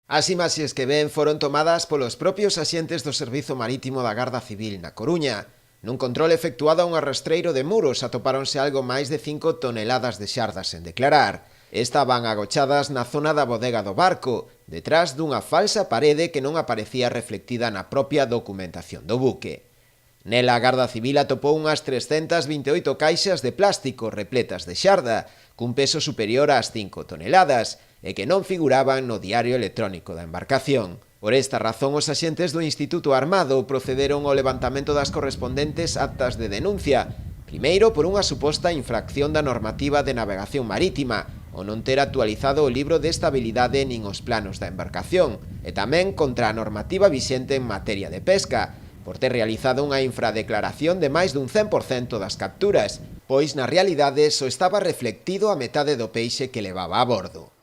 As imaxes que ven foron tomadas polos propios axentes do Servizo Marítimo da Garda Civil na Coruña. Nun control efectuado a un arrastreiro de Muros atopáronse algo máis de 5 toneladas de xardas sen declarar. Estaban agochadas na zona da bodega do barco, detrás dunha falsa parede que non aparecía reflectida na propia documentación do buque. Nela a Garda Civil atopou unhas 328 caixas de plástico repletas de xarda, cun peso superior ás 5 toneladas, e que non figuraban no diario electrónico da embarcación. Por esta razón, os axentes do Instituto Armado procederon ao levantamento das correspondentes actas de denuncia, primeiro por unha suposta infracción da normativa de navegación marítima, ao non ter actualizado o libro de estabilidade nin os planos da embarcación, e tamén contra a normativa vixente en materia de pesca, por ter realizado unha infradeclaración de máis dun 100% das capturas, pois na realidade só estaba reflectido a metade do peixe que levaba a bordo.